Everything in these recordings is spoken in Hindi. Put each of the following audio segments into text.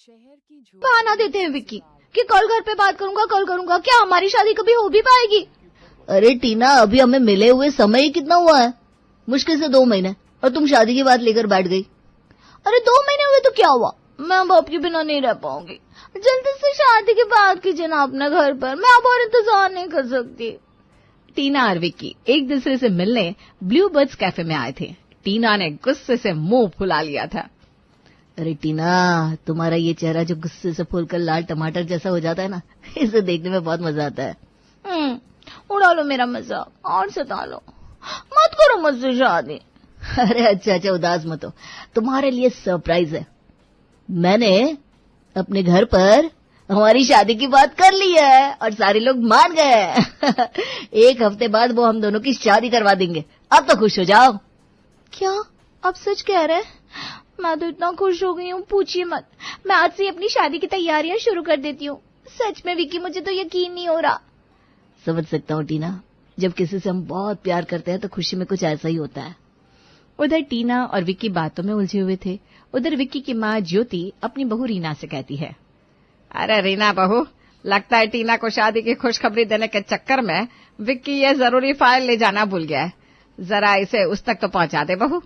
शहर की बहाना देते हैं विक्की कि कल घर पे बात करूंगा। क्या हमारी शादी कभी हो भी पाएगी? अरे टीना, अभी हमें मिले हुए समय ही कितना हुआ है? मुश्किल से 2 महीने, और तुम शादी की बात लेकर बैठ गई। अरे 2 महीने हुए तो क्या हुआ? मैं अब आपके बिना नहीं रह पाऊंगी। जल्दी से शादी की बात कीजिए ना अपने घर पर, मैं अब और इंतजार नहीं कर सकती। टीना और विक्की एक दूसरे से मिलने ब्लू बर्ड्स कैफे में आए थे। टीना ने गुस्से से मुंह फुला लिया था। अरे टीना, तुम्हारा ये चेहरा जो गुस्से से फूलकर लाल टमाटर जैसा हो जाता है ना, इसे देखने में बहुत मजा आता है। उड़ा लो मेरा मजाक और सता लो, मत करो मुझसे शादी। अरे अच्छा, उदास मत हो, तुम्हारे लिए सरप्राइज है। मैंने अपने घर पर हमारी शादी की बात कर ली है और सारे लोग मान गए। 1 हफ्ते बाद वो हम दोनों की शादी करवा देंगे। अब तो खुश हो जाओ। क्या अब सच कह रहे? मैं तो इतना खुश हो गई हूँ, पूछिए मत। मैं आज से अपनी शादी की तैयारियां शुरू कर देती हूँ। सच में विक्की, मुझे तो यकीन नहीं हो रहा। समझ सकता हूँ टीना, जब किसी से हम बहुत प्यार करते हैं तो खुशी में कुछ ऐसा ही होता है। उधर टीना और विक्की बातों में उलझे हुए थे। उधर विक्की की माँ ज्योति अपनी बहू रीना से कहती है, अरे रीना बहू, लगता है टीना को शादी की खुशखबरी देने के चक्कर में विक्की ये जरूरी फाइल ले जाना भूल गया है। जरा इसे उस तक तो पहुंचा दे बहू।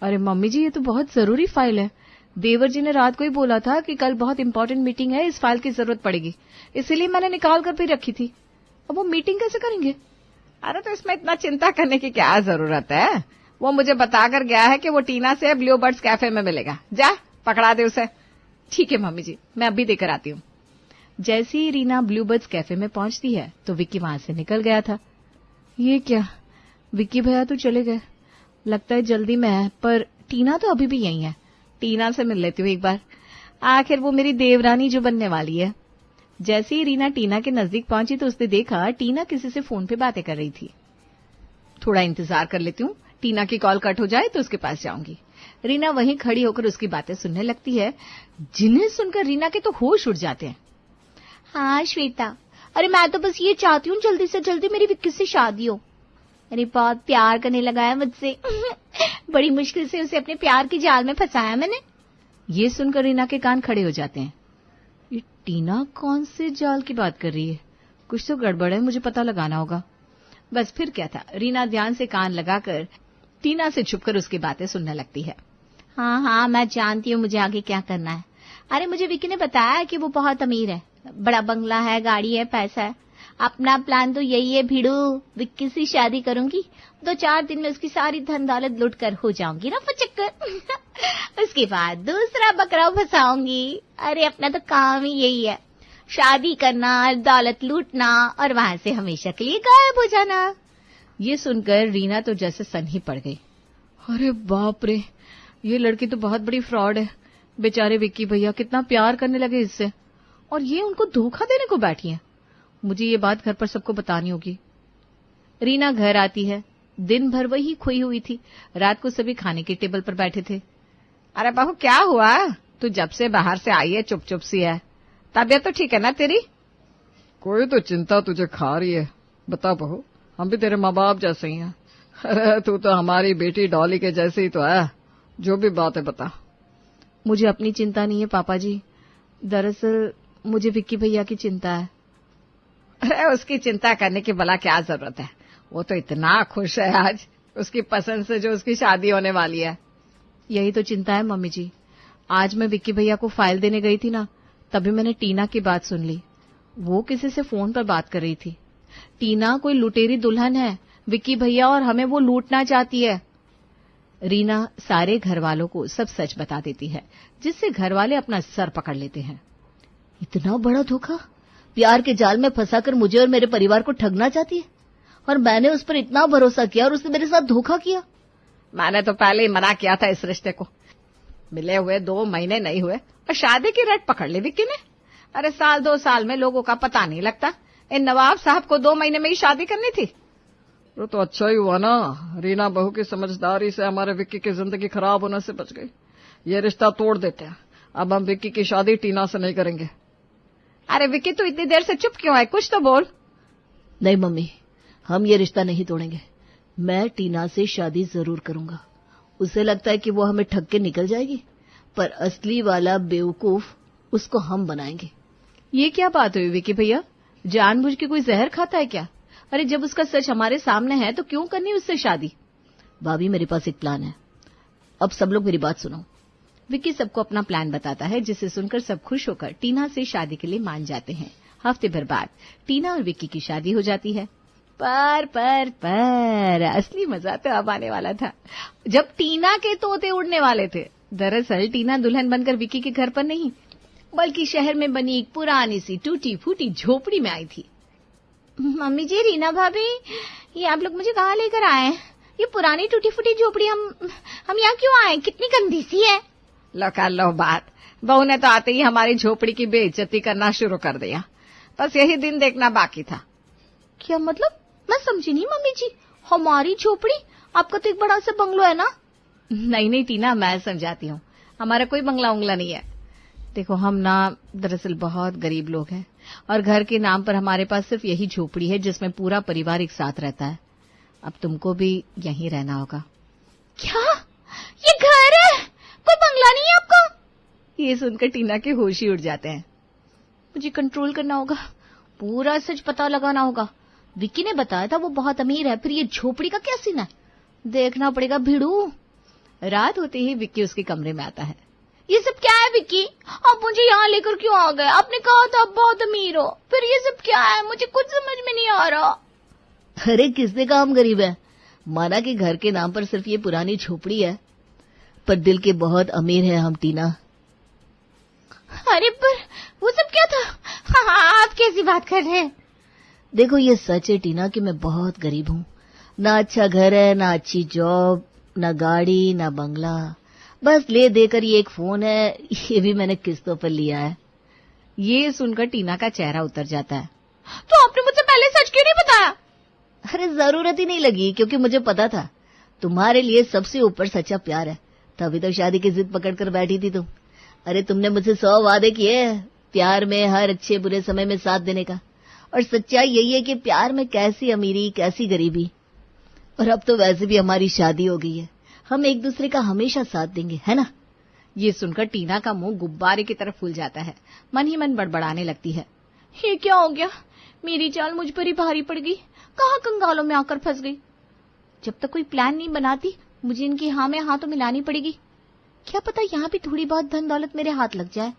अरे मम्मी जी, ये तो बहुत जरूरी फाइल है। देवर जी ने रात को ही बोला था कि कल बहुत इंपॉर्टेंट मीटिंग है, इस फाइल की जरूरत पड़ेगी, इसीलिए मैंने निकाल कर भी रखी थी। अब वो मीटिंग कैसे करेंगे? अरे तो इसमें इतना चिंता करने की क्या जरूरत है? वो मुझे बताकर गया है कि वो टीना से ब्लू बर्ड्स कैफे में मिलेगा। जा पकड़ा दे उसे। ठीक है मम्मी जी, मैं अभी देकर आती हूँ। जैसे ही रीना ब्लू बर्ड्स कैफे में पहुंचती है तो विक्की वहां से निकल गया था। ये क्या, विक्की भैया तो चले गए, लगता है जल्दी में है, पर टीना तो अभी भी यही है। टीना से मिल लेती हूँ एक बार, आखिर वो मेरी देवरानी जो बनने वाली है। जैसे ही रीना टीना के नजदीक पहुंची तो उसने देखा टीना किसी से फोन पे बातें कर रही थी। थोड़ा इंतजार कर लेती हूँ, टीना की कॉल कट हो जाए तो उसके पास जाऊंगी। रीना वहीं खड़ी होकर उसकी बातें सुनने लगती है, जिन्हें सुनकर रीना के तो होश उड़ जाते हैं। हाँ श्वेता, अरे मैं तो बस ये चाहती हूँ जल्दी से जल्दी मेरी विक्की से शादी हो। अरे बहुत प्यार करने लगा है मुझसे। बड़ी मुश्किल से उसे अपने प्यार की जाल में फंसाया मैंने। ये सुनकर रीना के कान खड़े हो जाते हैं। ये टीना कौन से जाल की बात कर रही है? कुछ तो गड़बड़ है, मुझे पता लगाना होगा। बस फिर क्या था, रीना ध्यान से कान लगाकर टीना से छुपकर उसकी बातें सुनने लगती है। हाँ, मैं जानती हूँ मुझे आगे क्या करना है। अरे मुझे विक्की ने बताया कि वो बहुत अमीर है, बड़ा बंगला है, गाड़ी है, पैसा है। अपना प्लान तो यही है भिड़ू, विक्की से शादी करूंगी, 2-4 दिन में उसकी सारी धन दौलत लूट कर हो जाऊंगी ना फचक्कर। उसके बाद दूसरा बकरा फंसाऊंगी। अरे अपना तो काम ही यही है, शादी करना, दौलत लूटना और वहां से हमेशा के लिए गायब हो जाना। ये सुनकर रीना तो जैसे सन ही पड़ गई। अरे बाप रे, ये लड़की तो बहुत बड़ी फ्रॉड है। बेचारे विक्की भैया कितना प्यार करने लगे इससे, और ये उनको धोखा देने को बैठी है। मुझे ये बात घर पर सबको बतानी होगी। रीना घर आती है, दिन भर वही खोई हुई थी। रात को सभी खाने के टेबल पर बैठे थे। अरे बहू क्या हुआ, तू जब से बाहर से आई है चुप चुप सी है, तबीयत तो ठीक है ना तेरी? कोई तो चिंता तुझे खा रही है। बता बहू, हम भी तेरे माँ बाप जैसे ही हैं। अरे तू तो हमारी बेटी डॉली के जैसे ही तो है, जो भी बात है बता। मुझे अपनी चिंता नहीं है पापा जी, दरअसल मुझे विक्की भैया की चिंता है। अरे उसकी चिंता करने की भला क्या जरूरत है, वो तो इतना खुश है आज उसकी पसंद से जो उसकी शादी होने वाली है। यही तो चिंता है मम्मी जी। आज मैं विक्की भैया को फाइल देने गई थी ना, तभी मैंने टीना की बात सुन ली। वो किसी से फोन पर बात कर रही थी। टीना कोई लुटेरी दुल्हन है विक्की भैया, और हमें वो लूटना चाहती है। रीना सारे घर वालों को सब सच बता देती है, जिससे घर वाले अपना सर पकड़ लेते हैं। इतना बड़ा धोखा, प्यार के जाल में फंसाकर मुझे और मेरे परिवार को ठगना चाहती है, और मैंने उस पर इतना भरोसा किया और उसने मेरे साथ धोखा किया। मैंने तो पहले ही मना किया था इस रिश्ते को। मिले हुए 2 महीने नहीं हुए और शादी की रट पकड़ ली विक्की ने। अरे 1-2 साल में लोगों का पता नहीं लगता। इन नवाब साहब को 2 महीने में ही शादी करनी थी। वो तो अच्छा ही हुआ ना, रीना बहू की समझदारी से हमारे विक्की की जिंदगी खराब होने से बच गई। ये रिश्ता तोड़ देते हैं, अब हम विक्की की शादी टीना से नहीं करेंगे। अरे विक्की तू इतनी देर से चुप क्यों है, कुछ तो बोल। नहीं मम्मी, हम ये रिश्ता नहीं तोड़ेंगे। मैं टीना से शादी जरूर करूंगा। उसे लगता है कि वो हमें ठग के निकल जाएगी, पर असली वाला बेवकूफ उसको हम बनाएंगे। ये क्या बात हुई विकी भैया? जानबूझ के कोई जहर खाता है क्या? अरे जब उसका सच हमारे सामने है तो क्यों करनी उससे शादी? भाभी मेरे पास एक प्लान है, अब सब लोग मेरी बात सुनो। विक्की सबको अपना प्लान बताता है, जिसे सुनकर सब खुश होकर टीना से शादी के लिए मान जाते हैं। हफ्ते भर बाद टीना और विक्की की शादी हो जाती है। पर असली मजा तो अब आने वाला था, जब टीना के तोते उड़ने वाले थे। दरअसल टीना दुल्हन बनकर विक्की के घर पर नहीं, बल्कि शहर में बनी एक पुरानी सी टूटी फूटी झोपड़ी में आई थी। मम्मी जी, रीना भाभी, ये आप लोग मुझे कहाँ लेकर आए हैं? ये पुरानी टूटी फूटी झोपड़ी हम यहाँ क्यों आए? कितनी गंदी सी है। लो कर लो बात, बहू ने तो आते ही हमारी झोपड़ी की बेइज्जती करना शुरू कर दिया। बस यही दिन देखना बाकी था। क्या मतलब? मैं समझी नहीं मम्मी जी। हमारी झोपड़ी? आपका तो एक बड़ा सा बंगलो है ना। नहीं टीना, मैं समझाती हूँ, हमारा कोई बंगला उंगला नहीं है। देखो हम ना दरअसल बहुत गरीब लोग हैं और घर के नाम पर हमारे पास सिर्फ यही झोपड़ी है जिसमें पूरा परिवार एक साथ रहता है। अब तुमको भी यहीं रहना होगा। क्या? ये घर है, कोई बंगला नहीं है आपका? ये सुनकर टीना के होश ही उड़ जाते हैं। मुझे कंट्रोल करना होगा, पूरा सच पता लगाना होगा। विक्की ने बताया था वो बहुत अमीर है, फिर ये झोपड़ी का क्या सीन है? देखना पड़ेगा भिड़ू। रात होते ही विक्की उसके कमरे में आता है। ये सब क्या है विक्की? आप मुझे यहाँ लेकर क्यों आ गए? आपने कहा था आप बहुत अमीर हो, फिर ये सब क्या है? मुझे कुछ समझ में नहीं आ रहा। अरे किसने कहा हम गरीब है? माना कि घर के नाम पर सिर्फ ये पुरानी झोपड़ी है, पर दिल के बहुत अमीर है हम टीना। अरे पर वो सब क्या था? हाँ, आप कैसी बात कर रहे हैं? देखो ये सच है टीना कि मैं बहुत गरीब हूँ। ना अच्छा घर है, ना अच्छी जॉब, ना गाड़ी, ना बंगला, बस ले देकर ये एक फोन है, ये भी मैंने किस्तों पर लिया है। ये सुनकर टीना का चेहरा उतर जाता है। तो आपने मुझसे पहले सच क्यों नहीं बताया? अरे जरूरत ही नहीं लगी, क्योंकि मुझे पता था तुम्हारे लिए सबसे ऊपर सच्चा प्यार है, तभी तो शादी की जिद पकड़कर बैठी थी तुम। अरे तुमने मुझसे 100 वादे किए प्यार में हर अच्छे बुरे समय में साथ देने का, और सच्चाई यही है कि प्यार में कैसी अमीरी कैसी गरीबी। और अब तो वैसे भी हमारी शादी हो गई है, हम एक दूसरे का हमेशा साथ देंगे, है ना? ये सुनकर टीना का मुंह गुब्बारे की तरफ फूल जाता है, मन ही मन बड़बड़ाने लगती है। ये क्या हो गया? मेरी चाल मुझ पर ही भारी पड़ गई, कहाँ कंगालों में आकर फंस गई। जब तक कोई प्लान नहीं बनाती मुझे इनकी हाँ में हाँ तो मिलानी पड़ेगी। क्या पता यहाँ भी थोड़ी बहुत धन दौलत मेरे हाथ लग जाए।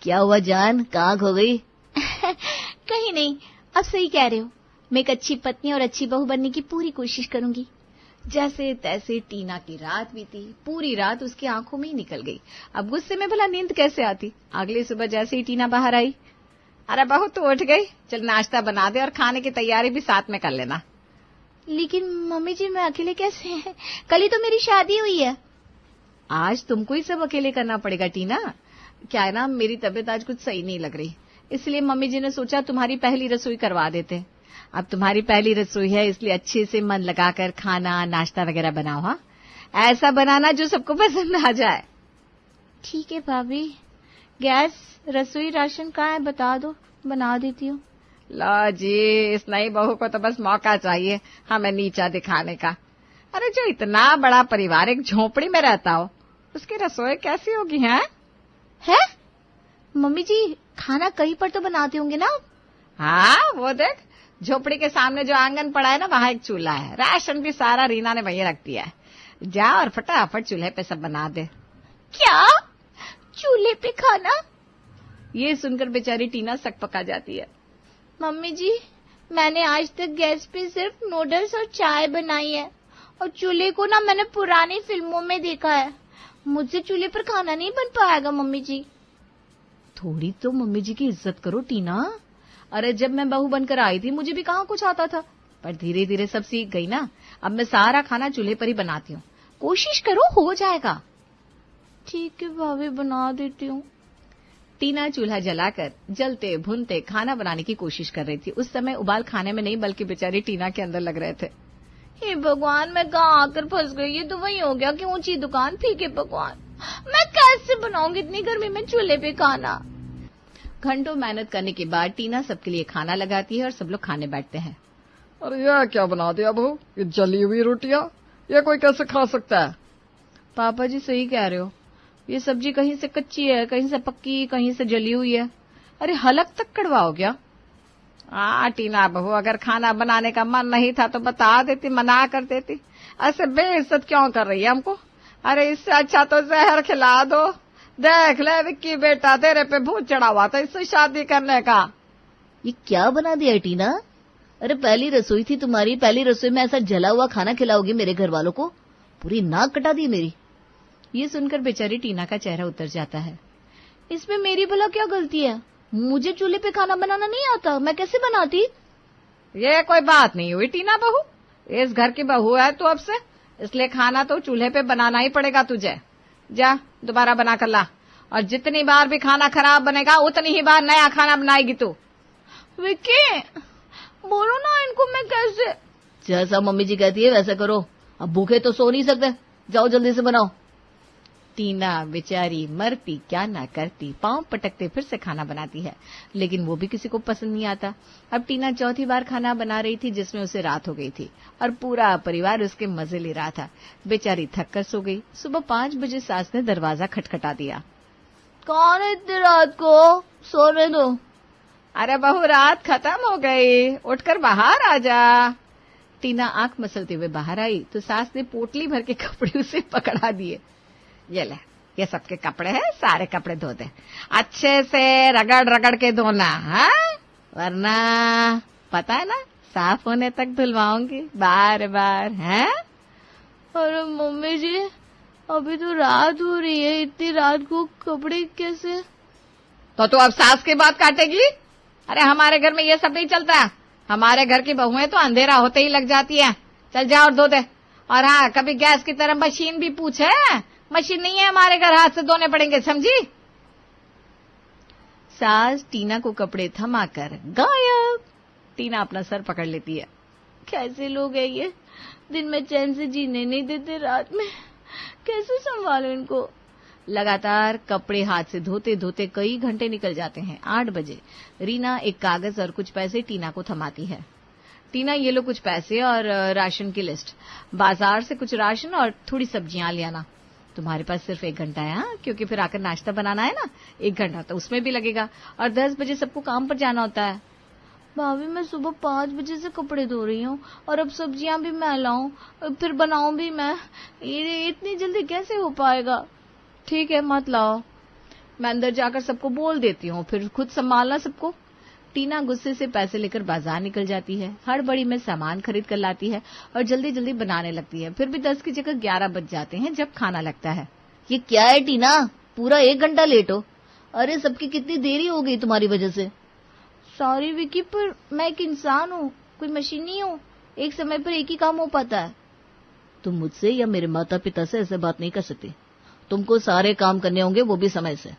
क्या हुआ जान, कहाँ खो गई? कहीं नहीं, अब सही कह रहे हो। मैं एक अच्छी पत्नी और अच्छी बहू बनने की पूरी कोशिश करूंगी। जैसे तैसे टीना की रात बीती, पूरी रात उसकी आंखों में ही निकल गई। अब गुस्से में भला नींद कैसे आती। अगली सुबह जैसे ही टीना बाहर आई, अरे बहू तू उठ गई, चल नाश्ता बना दे और खाने की तैयारी भी साथ में कर लेना। लेकिन मम्मी जी मैं अकेले कैसे हैं? कल ही तो मेरी शादी हुई है। आज तुमको ही सब अकेले करना पड़ेगा टीना। क्या है ना, मेरी तबीयत आज कुछ सही नहीं लग रही, इसलिए मम्मी जी ने सोचा तुम्हारी पहली रसोई करवा देते। अब तुम्हारी पहली रसोई है, इसलिए अच्छे से मन लगाकर खाना नाश्ता वगैरह बनाओ। हाँ, ऐसा बनाना जो सबको पसंद आ जाए। ठीक है भाभी, गैस रसोई राशन कहाँ है बता दो, बना देती हूँ। लो जी, इस नई बहू को तो बस मौका चाहिए हमें नीचा दिखाने का। अरे जो इतना बड़ा परिवार एक झोपड़ी में रहता हो, उसकी रसोई कैसी होगी? है मम्मी जी खाना कहीं पर तो बनाते होंगे ना? हाँ, वो देख झोपड़ी के सामने जो आंगन पड़ा है ना, वहाँ एक चूल्हा है। राशन भी सारा रीना ने वहीं रख दिया है। जा और फटाफट चूल्हे पे सब बना दे। क्या? चूल्हे पे खाना? ये सुनकर बेचारी टीना सक पका जाती है। मम्मी जी मैंने आज तक गैस पे सिर्फ नूडल्स और चाय बनाई है, और चूल्हे को ना मैंने पुरानी फिल्मों में देखा है। मुझसे चूल्हे पर खाना नहीं बन पाएगा मम्मी जी। थोड़ी तो मम्मी जी की इज्जत करो टीना। अरे जब मैं बहू बनकर आई थी मुझे भी कहाँ कुछ आता था, पर धीरे धीरे सब सीख गई ना। अब मैं सारा खाना चूल्हे पर ही बनाती हूँ, कोशिश करो हो जाएगा। ठीक है भाभी, बना देती हूँ। टीना चूल्हा जलाकर जलते भुनते खाना बनाने की कोशिश कर रही थी। उस समय उबाल खाने में नहीं बल्कि बेचारी टीना के अंदर लग रहे थे। हे भगवान, मैं कहाँ आकर फंस गई। ये तो वही हो गया कि ऊंची दुकान फीके पकवान। मैं कैसे बनाऊंगी इतनी गर्मी में चूल्हे पे खाना? घंटों मेहनत करने के बाद टीना सबके लिए खाना लगाती है और सब लोग खाने बैठते हैं। अरे यह क्या बना दिया बहू, ये जली हुई रोटियां, ये कोई कैसे खा सकता है? पापा जी सही कह रहे हो, ये सब्जी कहीं से कच्ची है, कहीं से पक्की, कहीं से जली हुई है। अरे हलक तक कड़वा हो गया। टीना बहू, अगर खाना बनाने का मन नहीं था तो बता देती, मना कर देती। ऐसे बेइज्जत क्यों कर रही है हमको? अरे इससे अच्छा तो जहर खिला दो। देख ले विक्की बेटा, तेरे पे भूत चढ़ा हुआ था इससे शादी करने का। ये क्या बना दिया है टीना? अरे पहली रसोई थी तुम्हारी, पहली रसोई में ऐसा जला हुआ खाना खिलाओगी मेरे घर वालों को? पूरी नाक कटा दी मेरी। ये सुनकर बेचारी टीना का चेहरा उतर जाता है। इसमें मेरी भला क्या गलती है? मुझे चूल्हे पे खाना बनाना नहीं आता, मैं कैसे बनाती? ये कोई बात नहीं हुई टीना बहू, इस घर की बहू है तू अब से, इसलिए खाना तो चूल्हे पे बनाना ही पड़ेगा तुझे। जा दोबारा बना कर ला, और जितनी बार भी खाना खराब बनेगा उतनी ही बार नया खाना बनाएगी तू। विक्की बोलो ना इनको, मैं कैसे? जैसा मम्मी जी कहती है वैसा करो। अब भूखे तो सो नहीं सकते, जाओ जल्दी से बनाओ। टीना बेचारी मरती क्या ना करती, पांव पटकते फिर से खाना बनाती है, लेकिन वो भी किसी को पसंद नहीं आता। अब टीना चौथी बार खाना बना रही थी जिसमें उसे रात हो गई थी, और पूरा परिवार उसके मजे ले रहा था। बेचारी थक कर सो गई। सुबह 5 बजे सास ने दरवाजा खटखटा दिया। कौन है इतनी रात को? सोने दो। अरे बहू रात खत्म हो गई, उठकर बाहर आ जा। टीना आंख मसलते हुए बाहर आई तो सास ने पोटली भर के कपड़े उसे पकड़ा दिए। ये ले, ये सबके कपड़े हैं, सारे कपड़े धो दे, अच्छे से रगड़ रगड़ के धोना, हाँ? वरना पता है ना साफ होने तक धुलवाऊंगी बार बार, हैं? अरे मम्मी जी अभी तो रात हो रही है, इतनी रात को कपड़े कैसे? तो तू अब सास की बात काटेगी? अरे हमारे घर में ये सब नहीं चलता, हमारे घर की बहुएं तो अंधेरा होते ही लग जाती है। चल जा और धो दे। और हाँ, कभी गैस की तरह मशीन भी पूछे, मशीन नहीं है हमारे घर, हाथ से धोने पड़ेंगे, समझी? सास टीना को कपड़े थमाकर गायब। टीना अपना सर पकड़ लेती है। कैसे लोग हैं ये, दिन में चैन से जीने नहीं देते, रात में कैसे संभालो इनको? लगातार कपड़े हाथ से धोते धोते कई घंटे निकल जाते हैं। 8 बजे रीना एक कागज और कुछ पैसे टीना को थमाती है। टीना, ये लो कुछ पैसे और राशन की लिस्ट, बाजार से कुछ राशन और थोड़ी सब्जियां ले आना। तुम्हारे पास सिर्फ 1 घंटा है, हाँ? क्योंकि फिर आकर नाश्ता बनाना है ना, 1 घंटा तो उसमें भी लगेगा, और 10 बजे सबको काम पर जाना होता है। भाभी मैं सुबह 5 बजे से कपड़े धो रही हूँ, और अब सब्जियां भी मैं लाऊं, फिर बनाऊं भी मैं, ये इतनी जल्दी कैसे हो पाएगा? ठीक है मत लाओ, मैं अंदर जाकर सबको बोल देती हूँ, फिर खुद संभालना सबको। टीना गुस्से से पैसे लेकर बाजार निकल जाती है, हड़बड़ी में सामान खरीद कर लाती है और जल्दी जल्दी बनाने लगती है। फिर भी 10 की जगह 11 बज जाते हैं जब खाना लगता है। ये क्या है टीना, पूरा 1 घंटा लेट हो? अरे सबकी कितनी देरी हो गई तुम्हारी वजह से। सॉरी विकी, पर मैं एक इंसान हूँ, कोई मशीन नहीं हूँ, एक समय पर एक ही काम हो पाता है। तुम मुझसे या मेरे माता पिता से ऐसे बात नहीं कर सकती। तुमको सारे काम करने होंगे, वो भी समय से।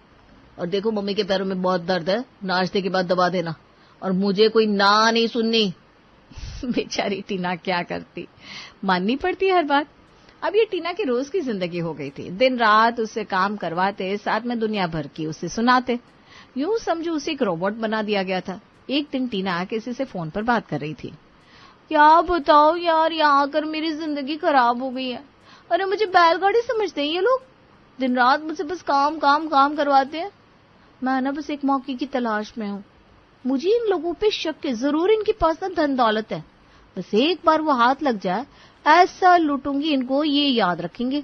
और देखो मम्मी के पैरों में बहुत दर्द है, नाश्ते के बाद दबा देना, और मुझे कोई ना नहीं सुननी। बेचारी टीना क्या करती, माननी पड़ती है हर बात। अब ये टीना की रोज की जिंदगी हो गई थी, दिन रात उससे काम करवाते, साथ में दुनिया भर की उससे सुनाते। यूं समझो उसे एक रोबोट बना दिया गया था। एक दिन टीना किसी से फोन पर बात कर रही थी। क्या बताओ यार, यहाँ आकर मेरी जिंदगी खराब हो गई है। अरे मुझे बैलगाड़ी समझते हैं ये लोग, दिन रात मुझसे बस काम काम काम करवाते हैं। मैं ना बस एक मौके की तलाश में हूँ। मुझे इन लोगों पे शक है, जरूर इनके पास ना धन दौलत है, बस एक बार वो हाथ लग जाए ऐसा लूटूंगी इनको, ये याद रखेंगे।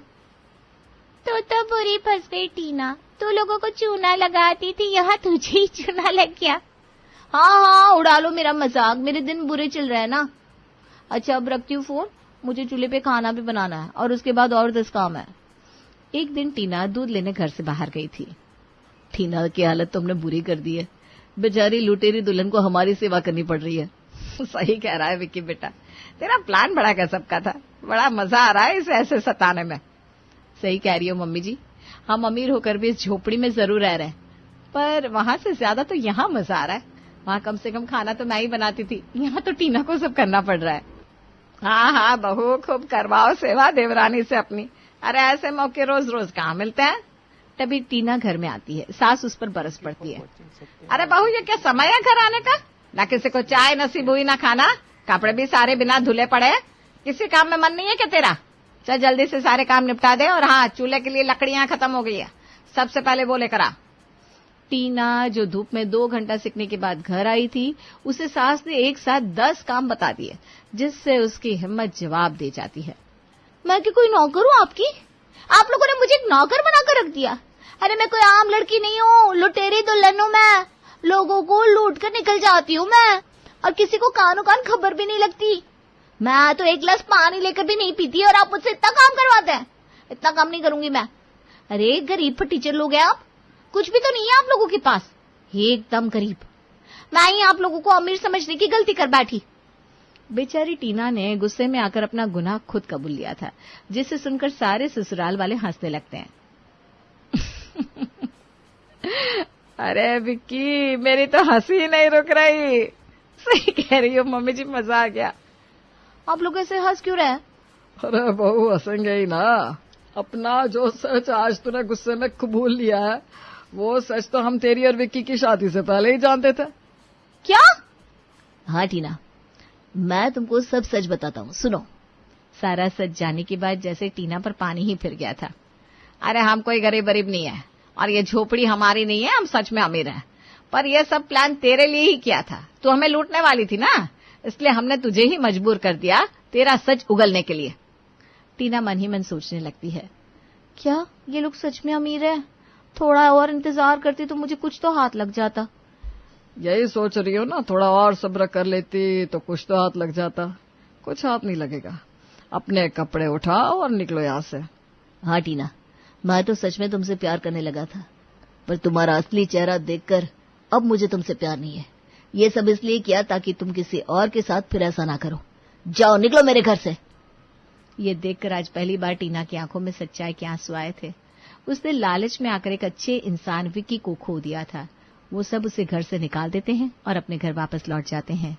तो बुरी फंस गई टीना, तू लोगों को चूना लगाती थी, यहाँ तुझे ही चूना लग गया। हाँ हाँ उड़ा लो मेरा मजाक, मेरे दिन बुरे चल रहे हैं ना। अच्छा अब रखती हूँ फोन, मुझे चूल्हे पे खाना भी बनाना है और उसके बाद और 10 काम है। एक दिन टीना दूध लेने घर से बाहर गई थी। टीना की हालत तुमने बुरी कर दी है, बेचारी लुटेरी दुल्हन को हमारी सेवा करनी पड़ रही है। सही कह रहा है विक्की बेटा, तेरा प्लान बड़ा गजब का था, बड़ा मजा आ रहा है इसे ऐसे सताने में। सही कह रही हो मम्मी जी, हम अमीर होकर भी इस झोपड़ी में जरूर रह रहे हैं, पर वहां से ज्यादा तो यहाँ मजा आ रहा है। वहां कम से कम खाना तो मैं ही बनाती थी, यहाँ तो टीना को सब करना पड़ रहा है। हाँ हाँ बहू, खूब करवाओ सेवा देवरानी से अपनी। अरे ऐसे मौके रोज रोज कहाँ मिलते हैं। तभी टीना घर में आती है, सास उस पर बरस पड़ती है। अरे बहू ये क्या समय है घर आने का, ना किसी को चाय नसीब हुई ना खाना, कपड़े भी सारे बिना धुले पड़े, किसी काम में मन नहीं है क्या तेरा? चल जल्दी से सारे काम निपटा दे, और हाँ चूल्हे के लिए लकड़ियां खत्म हो गई है, सबसे पहले वो लेकर आ। टीना जो धूप में 2 घंटा सीखने के बाद घर आई थी, उसे सास ने एक साथ 10 काम बता दिए, जिससे उसकी हिम्मत जवाब दे जाती है। मैं कि कोई नौकर हूँ आपकी? आप लोगों ने मुझे एक नौकर बनाकर रख दिया। अरे मैं कोई आम लड़की नहीं हूँ, लुटेरी दुल्हन हूँ मैं। लोगों को लूट कर निकल जाती हूँ मैं, और किसी को कानों कान खबर भी नहीं लगती। मैं तो एक गिलास पानी लेकर भी नहीं पीती और आप मुझसे इतना काम करवाते हैं। इतना काम नहीं करूंगी मैं। अरे गरीब फटीचर लोग हैं आप, कुछ भी तो नहीं है आप लोगों के पास, एकदम गरीब। मैं ही आप लोगों को अमीर समझने की गलती कर बैठी। बेचारी टीना ने गुस्से में आकर अपना गुनाह खुद कबूल लिया था, जिसे सुनकर सारे ससुराल वाले हंसने लगते हैं। अरे विक्की, मेरी तो हंसी ही नहीं रुक रही। सही कह रही हो मम्मी जी, मजा आ गया। आप लोग ऐसे हंस क्यों रहे? अरे बहू हंसेंगे ही ना। अपना जो सच आज तूने गुस्से में कबूल लिया है, वो सच तो हम तेरी और विक्की की शादी से पहले ही जानते थे। क्या? हाँ टीना, मैं तुमको सब सच बताता हूँ, सुनो। सारा सच जानने के बाद जैसे टीना पर पानी ही फिर गया था। अरे हम कोई गरीब गरीब नहीं है, और ये झोपड़ी हमारी नहीं है, हम सच में अमीर हैं। पर ये सब प्लान तेरे लिए ही किया था, तू हमें लूटने वाली थी ना, इसलिए हमने तुझे ही मजबूर कर दिया तेरा सच उगलने के लिए। टीना मन ही मन सोचने लगती है, क्या ये लोग सच में अमीर है? थोड़ा और इंतजार करती तो मुझे कुछ तो हाथ लग जाता। यही सोच रही हो ना, थोड़ा और सब्र कर लेती तो कुछ तो हाथ लग जाता। कुछ हाथ नहीं लगेगा। अपने कपड़े उठाओ और निकलो यहाँ से। हाँ टीना, मैं तो सच में तुमसे प्यार करने लगा था, पर तुम्हारा असली चेहरा देखकर अब मुझे तुमसे प्यार नहीं है। ये सब इसलिए किया ताकि तुम किसी और के साथ फिर ऐसा ना करो। जाओ, निकलो मेरे घर से। ये देखकर आज पहली बार टीना की आंखों में सच्चाई के आंसू आए थे। उसने लालच में आकर एक अच्छे इंसान विक्की को खो दिया था। वो सब उसे घर से निकाल देते हैं और अपने घर वापस लौट जाते हैं।